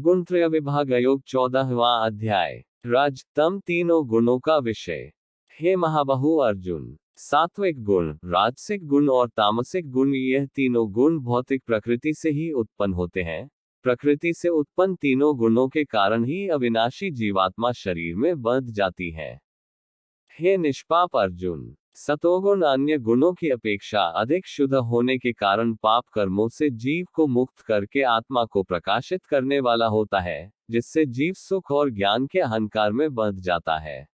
गुणत्रय विभाग योग 14वां अध्याय। राज तम तीनों गुणों का विषय। हे महाबाहु अर्जुन, सात्विक गुण, राजसिक गुण और तामसिक गुण, यह तीनों गुण भौतिक प्रकृति से ही उत्पन्न होते हैं। प्रकृति से उत्पन्न तीनों गुणों के कारण ही अविनाशी जीवात्मा शरीर में बंध जाती है। हे निष्पाप अर्जुन, सतोगुण अन्य गुणों की अपेक्षा अधिक शुद्ध होने के कारण पाप कर्मों से जीव को मुक्त करके आत्मा को प्रकाशित करने वाला होता है, जिससे जीव सुख और ज्ञान के अहंकार में बंध जाता है।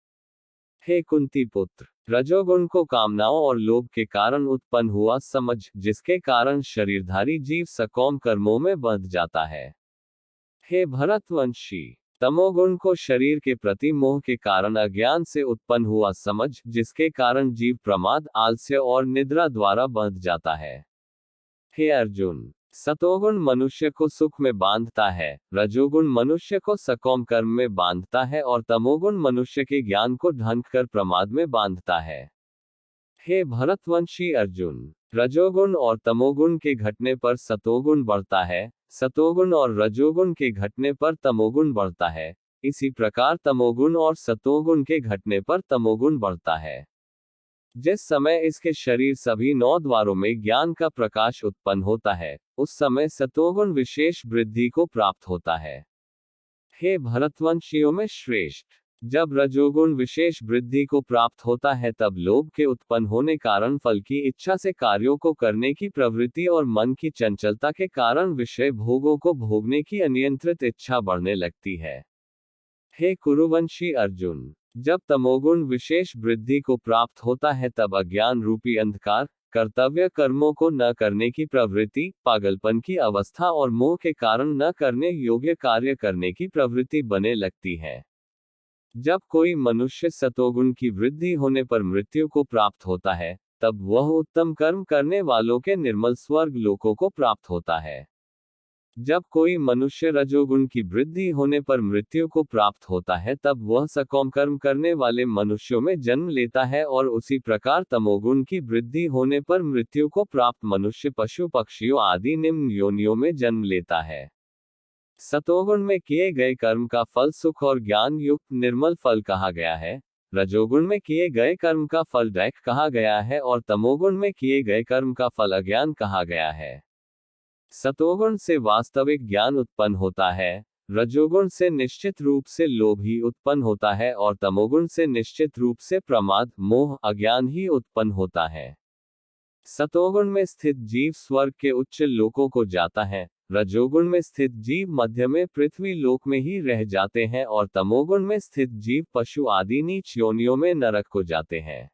हे कुंती पुत्र, रजोगुण को कामनाओं और लोभ के कारण उत्पन्न हुआ समझ, जिसके कारण शरीरधारी जीव सकाम कर्मों में बंध जाता है। हे भरतवंशी, तमोगुण को शरीर के प्रति मोह के कारण अज्ञान से उत्पन्न हुआ समझ, जिसके कारण जीव प्रमाद, आलस्य और निद्रा द्वारा बंध जाता है। हे अर्जुन, सतोगुण मनुष्य को सुख में बांधता है, रजोगुण मनुष्य को सकाम कर्म में बांधता है और तमोगुण मनुष्य के ज्ञान को ढंक कर प्रमाद में बांधता है। हे भरतवंशी अर्जुन, रजोगुण और तमोगुण के घटने पर सतोगुण बढ़ता है, सतोगुण और रजोगुण के घटने पर तमोगुण बढ़ता है। इसी प्रकार तमोगुण और सतोगुण के घटने पर तमोगुण बढ़ता है। जिस समय इसके शरीर सभी 9 द्वारों में ज्ञान का प्रकाश उत्पन्न होता है, उस समय सतोगुण विशेष वृद्धि को प्राप्त होता है। हे भरतवंशियों में श्रेष्ठ, जब रजोगुण विशेष वृद्धि को प्राप्त होता है, तब लोभ के उत्पन्न होने कारण फल की इच्छा से कार्यों को करने की प्रवृत्ति और मन की चंचलता के कारण विषय भोगों को भोगने की अनियंत्रित इच्छा बढ़ने लगती है। हे कुरुवंशी अर्जुन, जब तमोगुण विशेष वृद्धि को प्राप्त होता है, तब अज्ञान रूपी अंधकार, कर्तव्य कर्मों को न करने की प्रवृत्ति, पागलपन की अवस्था और मोह के कारण न करने योग्य कार्य करने की प्रवृत्ति बने लगती है। जब कोई मनुष्य सतोगुण की वृद्धि होने पर मृत्यु को प्राप्त होता है, तब वह उत्तम कर्म करने वालों के निर्मल स्वर्ग लोकों को प्राप्त होता है। जब कोई मनुष्य रजोगुण की वृद्धि होने पर मृत्यु को प्राप्त होता है, तब वह सकाम कर्म करने वाले मनुष्यों में जन्म लेता है और उसी प्रकार तमोगुण की वृद्धि होने पर मृत्यु को प्राप्त मनुष्य पशु पक्षियों आदि निम्न योनियों में जन्म लेता है। सतोगुण में किए गए कर्म का फल सुख और ज्ञान युक्त निर्मल फल कहा गया है, रजोगुण में किए गए कर्म का फल दैख कहा गया है और तमोगुण में किए गए कर्म का फल अज्ञान कहा गया है। सतोगुण से वास्तविक ज्ञान उत्पन्न होता है, रजोगुण से निश्चित रूप से लोभ ही उत्पन्न होता है और तमोगुण से निश्चित रूप से प्रमाद, मोह, अज्ञान ही उत्पन्न होता है। सतोगुण में स्थित जीव स्वर्ग के उच्च लोकों को जाता है, रजोगुण में स्थित जीव मध्य में पृथ्वी लोक में ही रह जाते हैं और तमोगुण में स्थित जीव पशु आदि नीच योनियों में नरक को जाते हैं।